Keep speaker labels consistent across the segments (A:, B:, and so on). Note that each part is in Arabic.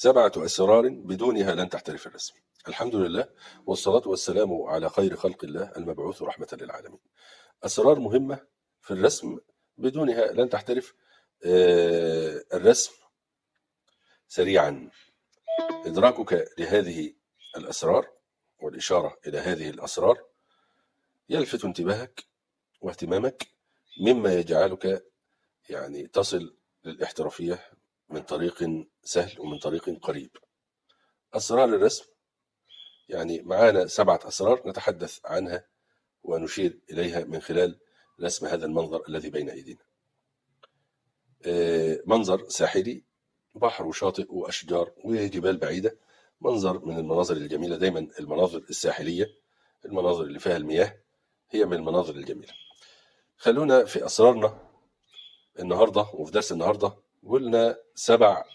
A: 7 أسرار بدونها لن تحترف الرسم. الحمد لله والصلاة والسلام على خير خلق الله المبعوث رحمة للعالمين. أسرار مهمة في الرسم بدونها لن تحترف الرسم. سريعا، إدراكك لهذه الأسرار والإشارة إلى هذه الأسرار يلفت انتباهك واهتمامك، مما يجعلك تصل للاحترافية من طريق سهل ومن طريق قريب. أسرار الرسم معانا 7 أسرار نتحدث عنها ونشير إليها من خلال رسم هذا المنظر الذي بين أيدينا. منظر ساحلي، بحر وشاطئ وأشجار وجبال بعيدة، منظر من المناظر الجميلة. دايما المناظر الساحلية، المناظر اللي فيها المياه، هي من المناظر الجميلة. خلونا في أسرارنا النهاردة وفي درس النهاردة قلنا 7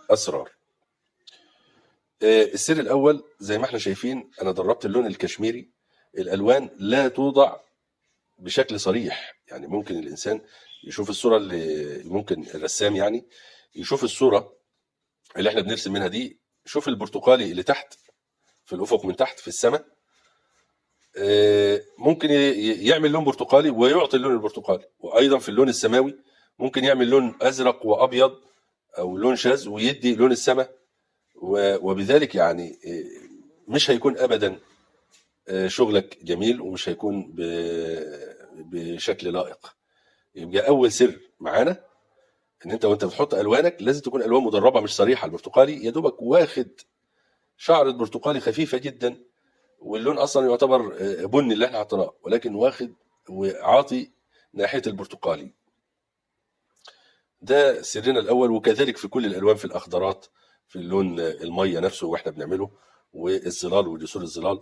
A: أسرار. السر الأول زي ما احنا شايفين، أنا دربت اللون الكشميري. الألوان لا توضع بشكل صريح، ممكن الإنسان يشوف الصورة اللي ممكن الرسام يشوف الصورة اللي احنا بنرسم منها دي، شوف البرتقالي اللي تحت في الأفق من تحت في السماء، ممكن يعمل لون برتقالي ويعطي اللون البرتقالي، وأيضا في اللون السماوي ممكن يعمل لون أزرق وأبيض أو لون شاذ ويدي لون السماء، وبذلك مش هيكون أبدا شغلك جميل ومش هيكون بشكل لائق. يبقى أول سر معانا إن أنت وأنت بتحط ألوانك لازم تكون ألوان مدربة مش صريحة. البرتقالي يا دوبك واخد شعرة برتقالي خفيفة جدا، واللون أصلا يعتبر بني اللي احنا حطيناه، ولكن واخد وعاطي ناحية البرتقالي. ده سرنا الأول. وكذلك في كل الألوان، في الأخضرات، في اللون المية نفسه واحنا بنعمله، والظلال وجسور الظلال،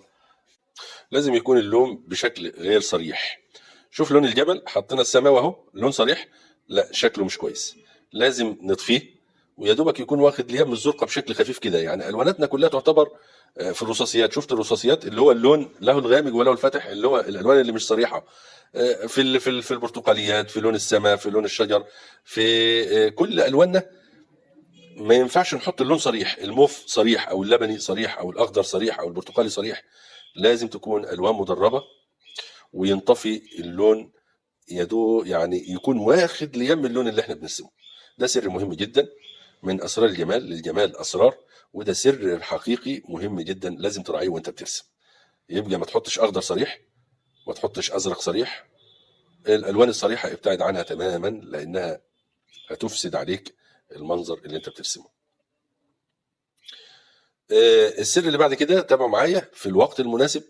A: لازم يكون اللون بشكل غير صريح. شوف لون الجبل، حطينا السماء اهو لون صريح، لا شكله مش كويس، لازم نطفيه ويا دوبك يكون واخد ليام الزرقاء بشكل خفيف كده. الواناتنا كلها تعتبر في الرصاصيات. شفت الرصاصيات اللي هو اللون له الغامق وله الفاتح، اللي هو الالوان اللي مش صريحه، في البرتقاليات، في لون السماء، في لون الشجر، في كل الواننا ما ينفعش نحط اللون صريح. الموف صريح او اللبني صريح او الاخضر صريح او البرتقالي صريح، لازم تكون الوان مدربه وينطفي اللون يدو، يكون واخد ليم اللون اللي احنا بنرسمه. ده سر مهم جدا من اسرار الجمال. للجمال اسرار، وده سر حقيقي مهم جدا لازم تراعيه وانت بترسم. يبقى ما تحطش اخضر صريح، ما تحطش ازرق صريح. الالوان الصريحه ابتعد عنها تماما، لانها هتفسد عليك المنظر اللي انت بترسمه. السر اللي بعد كده تابعوا معايا في الوقت المناسب،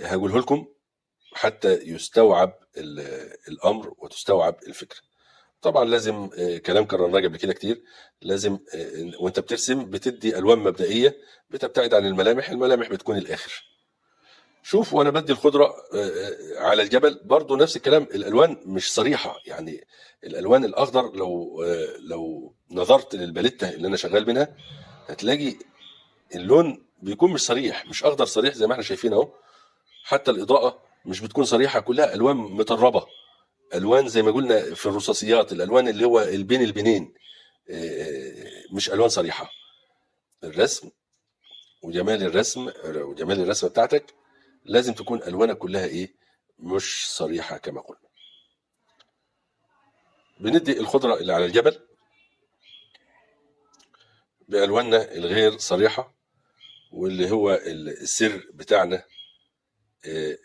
A: هقوله لكم حتى يستوعب الامر وتستوعب الفكره. طبعا لازم كلام كررناه قبل كده كتير، لازم وانت بترسم بتدي الوان مبدئيه، بتبتعد عن الملامح بتكون الاخر. شوف وانا بدي الخضره على الجبل برضو نفس الكلام، الالوان مش صريحه. الالوان الاخضر لو نظرت للباليته اللي انا شغال منها هتلاقي اللون بيكون مش صريح، مش اخضر صريح زي ما احنا شايفين اهو. حتى الاضاءه مش بتكون صريحه، كلها الوان مطربه، الوان زي ما قلنا في الرصاصيات، الالوان اللي هو البين البنين، مش الوان صريحه. الرسم وجمال الرسم وجمال الرسمه بتاعتك لازم تكون الوانك كلها مش صريحه كما قلنا. بندي الخضره اللي على الجبل بالواننا الغير صريحه، واللي هو السر بتاعنا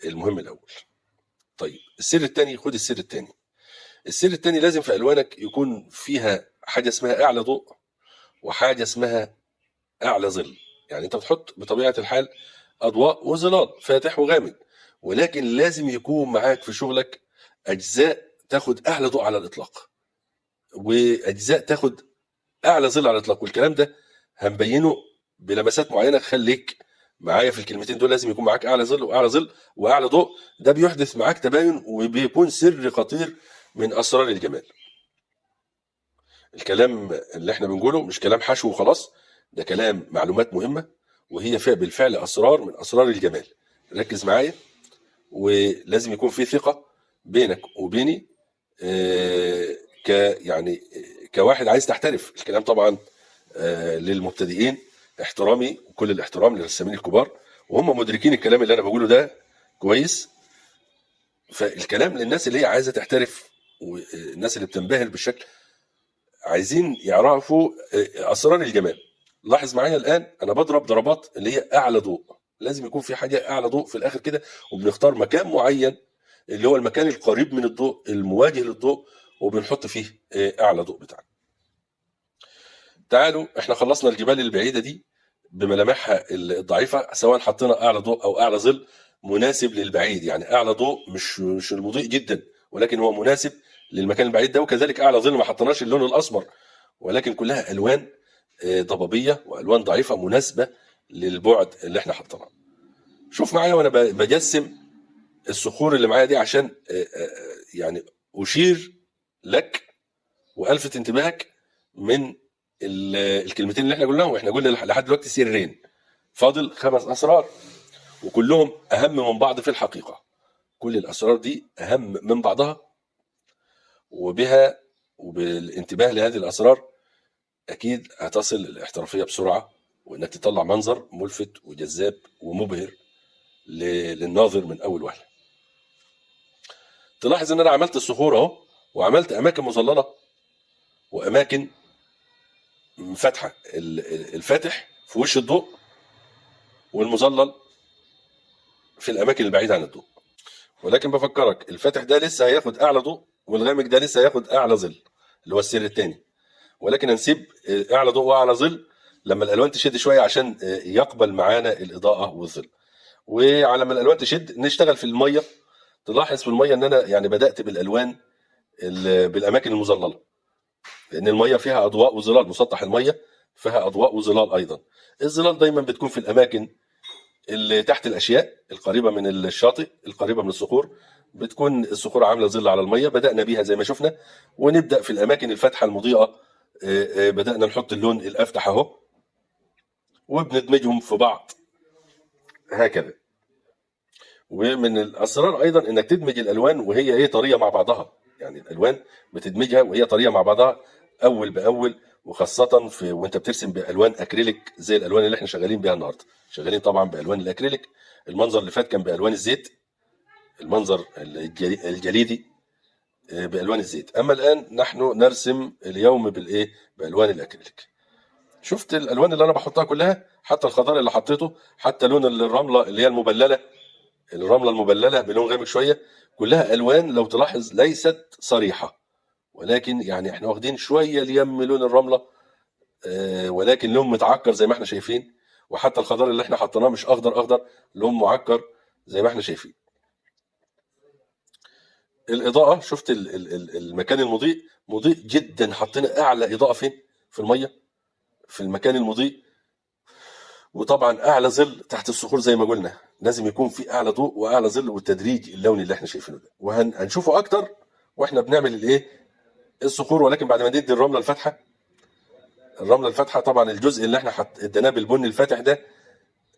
A: المهم الاول. طيب السر الثاني، خد السر الثاني. السر الثاني لازم في الوانك يكون فيها حاجه اسمها اعلى ضوء وحاجه اسمها اعلى ظل. انت بتحط بطبيعه الحال اضواء وظلال، فاتح وغامق، ولكن لازم يكون معاك في شغلك اجزاء تاخد اعلى ضوء على الاطلاق، واجزاء تاخد اعلى ظل على الاطلاق. والكلام ده هنبينه بلمسات معينه. خليك معايا في الكلمتين دول. لازم يكون معاك اعلى ظل واعلى ظل واعلى ضوء. ده بيحدث معاك تباين وبيكون سر خطير من اسرار الجمال. الكلام اللي احنا بنقوله مش كلام حشو وخلاص، ده كلام معلومات مهمه، وهي بالفعل اسرار من اسرار الجمال. ركز معايا، ولازم يكون في ثقه بينك وبيني كواحد عايز تحترف. الكلام طبعا للمبتدئين احترامي وكل الاحترام للرسامين الكبار، وهم مدركين الكلام اللي انا بقوله ده كويس. فالكلام للناس اللي هي عايزه تحترف والناس اللي بتنبهر بالشكل، عايزين يعرفوا اسرار الجمال. لاحظ معايا الان انا بضرب ضربات اللي هي اعلى ضوء، لازم يكون في حاجه اعلى ضوء في الاخر كده، وبنختار مكان معين اللي هو المكان القريب من الضوء المواجه للضوء، وبنحط فيه اعلى ضوء بتاعنا. تعالوا احنا خلصنا الجبال البعيده دي بملامحها الضعيفه، سواء حطينا اعلى ضوء او اعلى ظل مناسب للبعيد. يعني اعلى ضوء مش المضيء جدا، ولكن هو مناسب للمكان البعيد ده. وكذلك اعلى ظل ما حطيناش اللون الاسمر، ولكن كلها الوان ضبابيه والوان ضعيفه مناسبه للبعد اللي احنا حطيناه. شوف معايا وانا بجسم الصخور اللي معايا دي عشان يعني اشير لك والفت انتباهك من الكلمتين اللي احنا قلناهم. احنا قلنا لحد دلوقتي سرين، فاضل 5 اسرار، وكلهم اهم من بعض في الحقيقه. كل الاسرار دي اهم من بعضها، وبها وبالانتباه لهذه الاسرار اكيد هتصل الاحترافيه بسرعه، وانك تطلع منظر ملفت وجذاب ومبهر للناظر من اول وهله. تلاحظ ان انا عملت الصخور اهو، وعملت اماكن مظلله واماكن فاتحه، الفاتح في وش الضوء والمظلل في الاماكن البعيده عن الضوء. ولكن بفكرك الفاتح ده لسه هياخد اعلى ضوء، والغامق ده لسه هياخد اعلى ظل اللي هو السر الثاني. ولكن هنسيب اعلى ضوء واعلى ظل لما الالوان تشد شويه عشان يقبل معانا الاضاءه والظل. وعلى ما الالوان تشد نشتغل في الميه. تلاحظ في الميه ان انا يعني بدات بالالوان بالاماكن المظلله، لان الميه فيها اضواء وظلال، مسطح الميه فيها اضواء وظلال ايضا. الظلال دايما بتكون في الاماكن اللي تحت الاشياء القريبه من الشاطئ القريبه من الصخور، بتكون الصخور عامله ظل على الميه، بدانا بيها زي ما شفنا. ونبدا في الاماكن الفاتحه المضيئه، بدانا نحط اللون الافتح اهو، وبندمجهم في بعض هكذا. ومن الاسرار ايضا انك تدمج الالوان وهي طريه مع بعضها، يعني الالوان بتدمجها وهي طريه مع بعضها اول باول، وخاصه في وانت بترسم بالوان اكريليك زي الالوان اللي احنا شغالين بيها النهارده. شغالين طبعا بالوان الاكريليك. المنظر اللي فات كان بالوان الزيت، المنظر الجليدي بالوان الزيت. اما الان نحن نرسم اليوم بالوان الاكريليك. شفت الالوان اللي انا بحطها كلها، حتى الخضار اللي حطيته، حتى لون الرمله اللي هي المبلله، الرمله المبلله بلون غامق شويه، كلها الوان لو تلاحظ ليست صريحه، ولكن يعني احنا واخدين شويه اليم لون الرمله، ولكن لون متعكر زي ما احنا شايفين. وحتى الخضار اللي احنا حطيناه مش اخضر، لون معكر زي ما احنا شايفين. الاضاءه، شفت المكان المضيء مضيء جدا، حطينا اعلى اضاءه فين؟ في الميه، في المكان المضيء. وطبعا اعلى ظل تحت الصخور زي ما قلنا، لازم يكون في اعلى ضوء واعلى ظل، والتدريج اللوني اللي احنا شايفينه ده، وهنشوفه اكتر واحنا بنعمل الصخور. ولكن بعد ما ندي الرمله الفاتحه، طبعا الجزء اللي احنا اديناه بالبني الفاتح ده،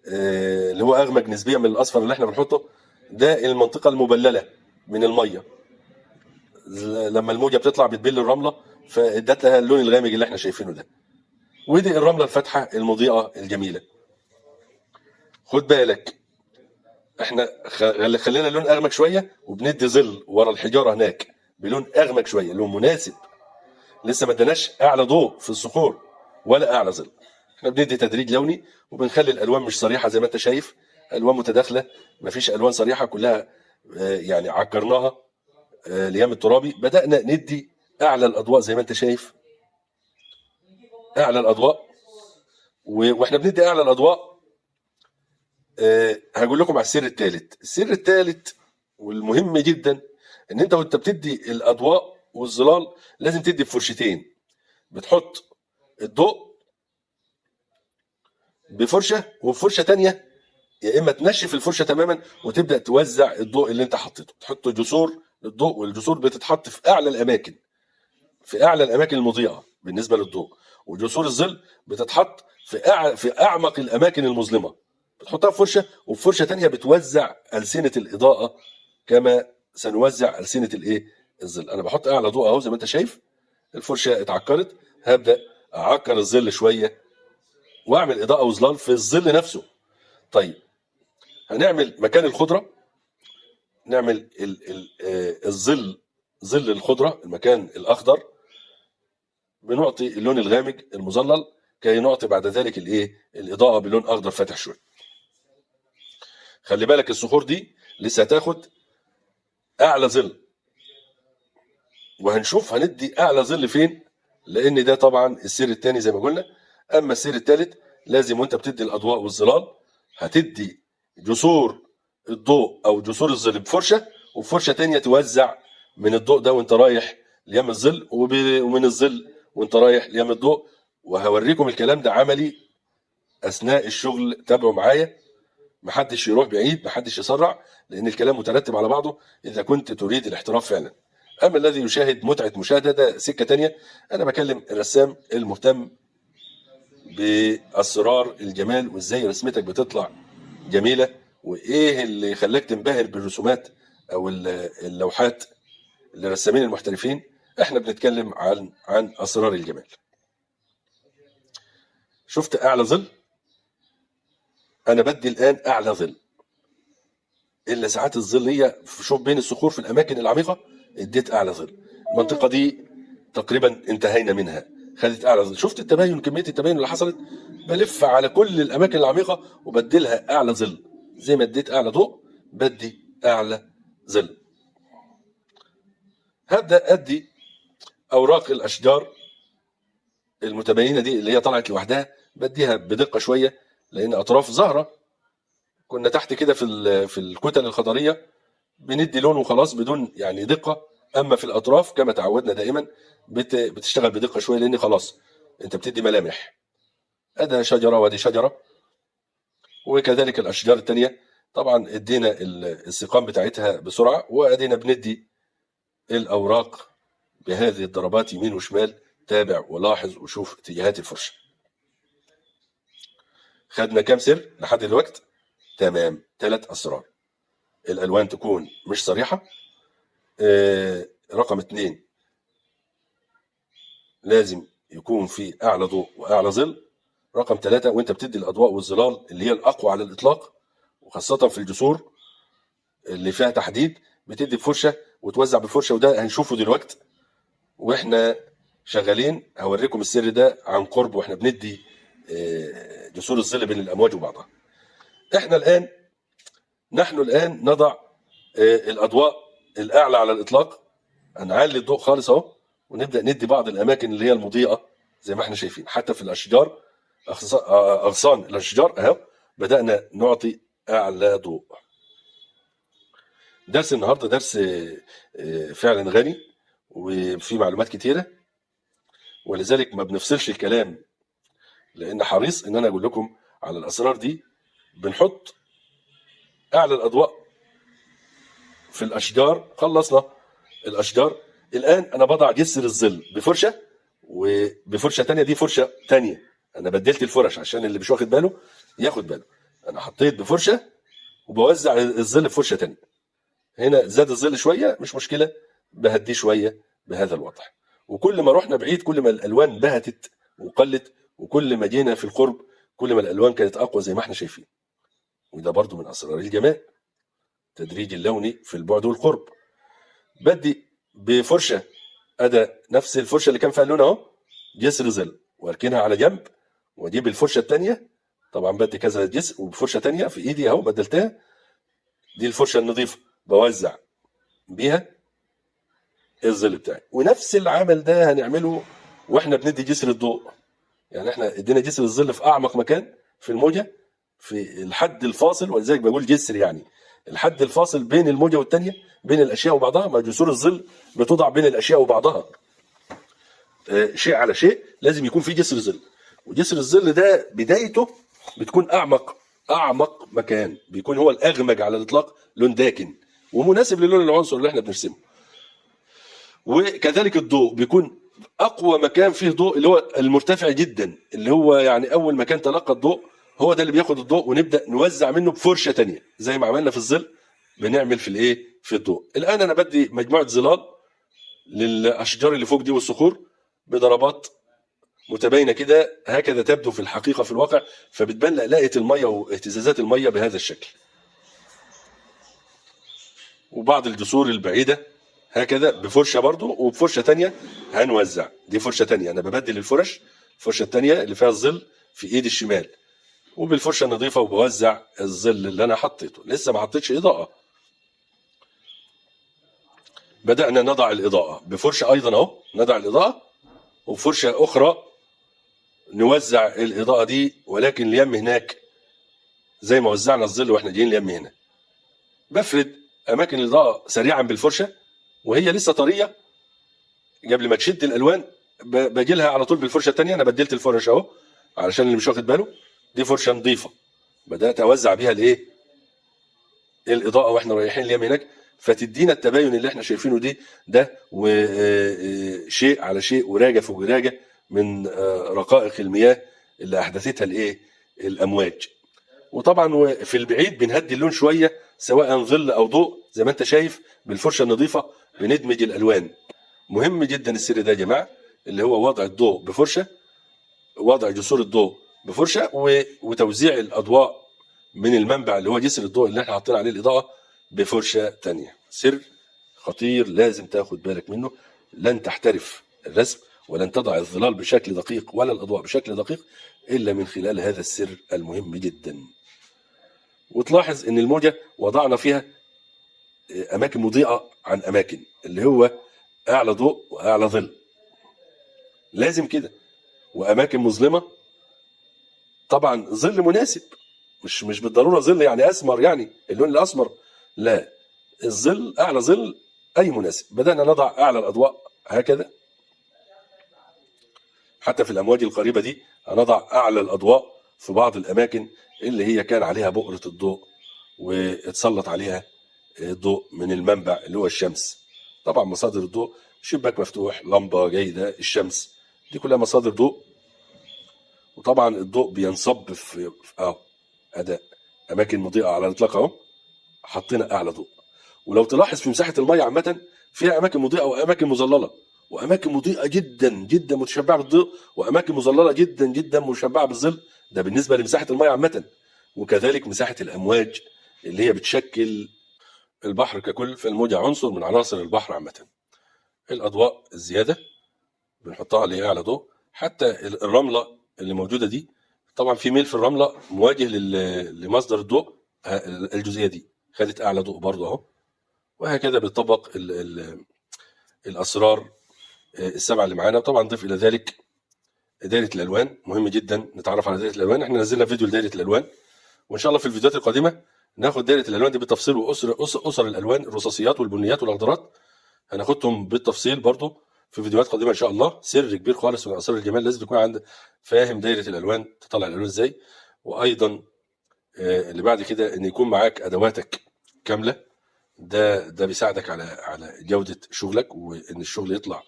A: اللي هو اغمق نسبيا من الاصفر اللي احنا بنحطه ده، المنطقه المبلله من الميه، لما الموجه بتطلع بتبل الرمله فادت لها اللون الغامق اللي احنا شايفينه ده. ودي الرمله الفاتحه المضيئه الجميله. خد بالك احنا خلينا اللون اغمق شويه، وبندي ظل ورا الحجاره هناك بلون اغمق شويه، لون مناسب. لسه ما اديناش اعلى ضوء في الصخور ولا اعلى ظل، احنا بندي تدريج لوني، وبنخلي الالوان مش صريحه زي ما انت شايف، الوان متداخله، مفيش الوان صريحه، كلها يعني عكرناها ليام الترابي. بدانا ندي اعلى الاضواء زي ما انت شايف، اعلى الاضواء. واحنا بندي اعلى الاضواء هقول لكم على السر الثالث والمهم جدا، ان انت وانت بتدي الاضواء والظلال لازم تدي بفرشتين. بتحط الضوء بفرشه، وبفرشه تانية يا اما تنشف الفرشه تماما وتبدا توزع الضوء اللي انت حطيته. تحط جسور للضوء، والجسور بتتحط في اعلى الاماكن، في اعلى الاماكن المضيئه بالنسبه للضوء. وجسور الظل بتتحط في اعمق الاماكن المظلمه، بتحطها في فرشه، وفرشه تانية بتوزع السنه الاضاءه كما سنوزع السنه الظل. انا بحط اعلى ضوء اهو زي ما انت شايف، الفرشه اتعكرت، هبدا اعكر الظل شويه واعمل اضاءه وظلال في الظل نفسه. طيب هنعمل مكان الخضره، نعمل الظل، ظل الخضره، المكان الاخضر بنعطي اللون الغامق المظلل كي نعطي بعد ذلك الاضاءه بلون اخضر فاتح شويه. خلي بالك الصخور دي لسه هتاخد اعلى ظل، وهنشوف هندي اعلى ظل فين، لان ده طبعا السير الثاني زي ما قلنا. اما السير الثالث لازم وانت بتدي الاضواء والظلال هتدي جسور الضوء او جسور الظل بفرشه، وبفرشه تانية توزع من الضوء ده وانت رايح ليم الظل، ومن الظل وانت رايح ليم الضوء. وهوريكم الكلام ده عملي اثناء الشغل، تابعوا معايا، محدش يروح بعيد، محدش يسرع، لان الكلام مترتب على بعضه اذا كنت تريد الاحتراف فعلا. اما الذي يشاهد متعه مشاهده ده سكه تانية. انا بكلم الرسام المهتم باسرار الجمال وازاي رسمتك بتطلع جميله، وايه اللي خلاك تنبهر بالرسومات او اللوحات للرسامين المحترفين. احنا بنتكلم عن اسرار الجمال. شفت اعلى ظل؟ انا بدي الان اعلى ظل، الا ساعات الظل هي شوف بين الصخور في الاماكن العميقه اديت اعلى ظل. المنطقه دي تقريبا انتهينا منها، خدت اعلى ظل. شفت التباين، كميه التباين اللي حصلت؟ بلف على كل الاماكن العميقه وبدلها اعلى ظل، زي ما اديت اعلى ضوء بدي اعلى ظل. هبدا ادي اوراق الاشجار المتباينه دي اللي هي طلعت لوحدها، بديها بدقه شويه لان اطراف ظاهره. كنا تحت كده في الكتل الخضريه بندي لون وخلاص بدون يعني دقه، اما في الاطراف كما تعودنا دائما بتشتغل بدقه شويه، لان خلاص انت بتدي ملامح. ادي شجره وادي شجره، وكذلك الاشجار الثانيه طبعا ادينا السقام بتاعتها بسرعه، وادينا بندي الاوراق بهذه الضربات يمين وشمال. تابع ولاحظ وشوف اتجاهات الفرشه. خدنا كام سر لحد دلوقتي؟ تمام، 3 اسرار. الالوان تكون مش صريحه. رقم 2 لازم يكون في اعلى ضوء واعلى ظل. رقم 3 وانت بتدي الاضواء والظلال اللي هي الاقوى على الاطلاق، وخاصه في الجسور اللي فيها تحديد، بتدي بفرشه وتوزع بفرشه، وده هنشوفه دلوقتي واحنا شغالين. هوريكم السر ده عن قرب واحنا بندي جسور الظل بين الامواج وبعضها. نحن الان نضع الاضواء الاعلى على الاطلاق. هنعلي الضوء خالص اهو، ونبدا ندي بعض الاماكن اللي هي المضيئه زي ما احنا شايفين. حتى في الاشجار، اغصان الاشجار اهو بدانا نعطي اعلى ضوء. درس النهارده درس فعلا غني وفي معلومات كتيره، ولذلك ما بنفصلش الكلام، لان حريص ان انا اقول لكم على الاسرار دي. بنحط اعلى الاضواء في الاشجار. خلصنا الاشجار، الان انا بضع جسر الظل بفرشه، وبفرشه تانية دي فرشه تانية. انا بدلت الفرش عشان اللي مش واخد باله ياخد باله. انا حطيت بفرشه وبوزع الظل بفرشه تانية. هنا زاد الظل شويه مش مشكله، بهديه شويه بهذا الوضع. وكل ما رحنا بعيد كل ما الالوان بهتت وقلت، وكل ما جينا في القرب كل ما الالوان كانت اقوى زي ما احنا شايفين. وده برضو من اسرار الجمال، تدريج اللوني في البعد والقرب. بدي بفرشه، ادى نفس الفرشه اللي كان فيها اللون اهو، جسر ظل، واركنها على جنب، واجيب الفرشه الثانيه. طبعا بدي كذا جسر، وبفرشه ثانيه في ايدي اهو بدلتها، دي الفرشه النظيفه بوزع بيها الظل بتاعي. ونفس العمل ده هنعمله واحنا بندي جسر الضوء. يعني احنا ادينا جسر الظل في اعمق مكان في الموجه، في الحد الفاصل، ولذلك بقول جسر يعني الحد الفاصل بين الموجه والثانيه، بين الاشياء وبعضها. ما جسور الظل بتوضع بين الاشياء وبعضها، شيء على شيء لازم يكون في جسر ظل. وجسر الظل ده بدايته بتكون اعمق مكان، بيكون هو الاغمج على الاطلاق، لون داكن ومناسب للون العنصر اللي احنا بنرسمه. وكذلك الضوء بيكون اقوى مكان فيه ضوء اللي هو المرتفع جدا، اللي هو يعني اول مكان تلقى الضوء هو ده اللي بياخد الضوء، ونبدا نوزع منه بفرشه تانية زي ما عملنا في الظل بنعمل في الضوء. الان انا بدي مجموعه ظلال للاشجار اللي فوق دي والصخور بضربات متباينه كده، هكذا تبدو في الحقيقه في الواقع، فبتبان لقلقه الميه واهتزازات الميه بهذا الشكل. وبعض الجسور البعيده هكذا بفرشه برضو، وبفرشه تانية هنوزع. دي فرشه تانية، انا ببدل الفرشه التانية اللي فيها الظل في ايدي الشمال، وبالفرشه النظيفه وبوزع الظل اللي انا حطيته. لسه ما حطيتش اضاءه. بدأنا نضع الإضاءة بفرشة أيضا أهو، نضع الإضاءة وبفرشة أخرى نوزع الإضاءة دي، ولكن اليم هناك زي ما وزعنا الظل واحنا جايين اليم هنا. بفرد أماكن الإضاءة سريعا بالفرشة وهي لسه طرية قبل ما تشد الألوان، باجي لها على طول بالفرشة التانية. أنا بدلت الفرشة أهو علشان اللي مش واخد باله، دي فرشة نظيفة بدأت أوزع بيها الإيه؟ الإضاءة واحنا رايحين اليم هناك، فتدينا التباين اللي احنا شايفينه ده وشيء على شيء وراجة فوق راجة من رقائق المياه اللي احدثتها الايه؟ الامواج. وطبعا في البعيد بنهدي اللون شويه سواء ظل او ضوء، زي ما انت شايف بالفرشه النظيفه بندمج الالوان. مهم جدا السر ده يا جماعه، اللي هو وضع الضوء بفرشه، وضع جسور الضوء بفرشه، وتوزيع الاضواء من المنبع اللي هو جسر الضوء اللي احنا حاطين عليه الاضاءه بفرشه تانية. سر خطير لازم تاخد بالك منه. لن تحترف الرسم ولن تضع الظلال بشكل دقيق ولا الاضواء بشكل دقيق الا من خلال هذا السر المهم جدا. وتلاحظ ان الموجه وضعنا فيها اماكن مضيئه عن اماكن، اللي هو اعلى ضوء واعلى ظل، لازم كده. واماكن مظلمه طبعا ظل مناسب، مش بالضروره ظل يعني اسمر، يعني اللون الاسمر، لا، الظل اعلى ظل اي مناسب. بدانا نضع اعلى الاضواء هكذا، حتى في الامواج القريبه دي هنضع اعلى الاضواء في بعض الاماكن اللي هي كان عليها بؤره الضوء واتسلط عليها الضوء من المنبع اللي هو الشمس. طبعا مصادر الضوء شباك مفتوح، لمبه جيده، الشمس، دي كلها مصادر ضوء. وطبعا الضوء بينصب في اداء اماكن مضيئه على الاطلاق اهو، حطينا اعلى ضوء. ولو تلاحظ في مساحه الميه عامه فيها اماكن مضيئه واماكن مظلله، واماكن مضيئه جدا جدا متشبعه بالضوء، واماكن مظلله جدا جدا مشبعه بالظل. ده بالنسبه لمساحه الميه عامه. وكذلك مساحه الامواج اللي هي بتشكل البحر ككل، فالموجه عنصر من عناصر البحر عامه. الاضواء الزياده بنحطها اللي هي اعلى ضوء. حتى الرمله اللي موجوده دي طبعا في ميل في الرمله مواجه لمصدر الضوء، الجزئيه دي خدت اعلى ضوء برضه اهو. وهكذا بتطبق الاسرار السبعه اللي معانا. طبعا ضيف الى ذلك دايره الالوان، مهم جدا نتعرف على دايره الالوان. احنا نزلنا فيديو لدايره الالوان، وان شاء الله في الفيديوهات القادمه ناخد دايره الالوان دي بالتفصيل، واسر الالوان، الرصاصيات والبنيات والاخضرات هناخدهم بالتفصيل برضه في فيديوهات قادمه ان شاء الله. سر كبير خالص من اسرار الجمال، لازم تكون عندك فاهم دايره الالوان، تطلع الالوان ازاي. وايضا اللي بعد كده ان يكون معاك ادواتك كامله، ده بيساعدك على جوده شغلك، وان الشغل يطلع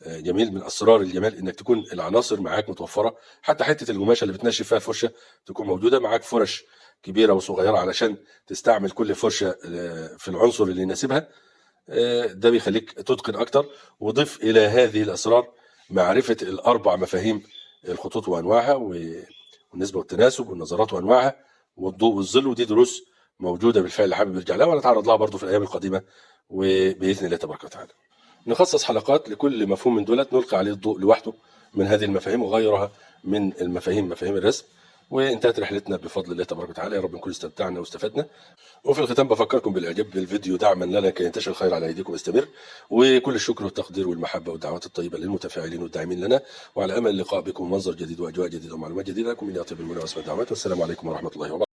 A: جميل. من اسرار الجمال انك تكون العناصر معاك متوفره، حتى حته القماشه اللي بتنشف فيها الفرشه تكون موجوده معاك، فرش كبيره وصغيره علشان تستعمل كل فرشه في العنصر اللي يناسبها. ده بيخليك تتقن اكتر. وضيف الى هذه الاسرار معرفه الاربع مفاهيم: الخطوط وانواعها، والنسبه والتناسب، والنظرات وانواعها، والضوء والظل. ودي دروس موجوده بالفعل، حابب يرجع لها ونتعرض لها برضه في الايام القادمه وباذن الله تبارك وتعالى. نخصص حلقات لكل مفهوم من دولت نلقي عليه الضوء لوحده من هذه المفاهيم وغيرها من المفاهيم، مفاهيم الرسم. وانتهت رحلتنا بفضل الله تبارك وتعالى. يا رب نكون استمتعنا واستفدنا. وفي الختام بفكركم بالاعجاب بالفيديو دعما لنا كي ينتشر الخير على ايديكم ويستمر. وكل الشكر والتقدير والمحبه والدعوات الطيبه للمتفاعلين والداعمين لنا. وعلى امل اللقاء بكم منظر جديد واجواء جديده ومعلومات جديده. لكم من اطيب المنى واسمى الدعوات، والسلام عليكم ورحمه الله وبركاته.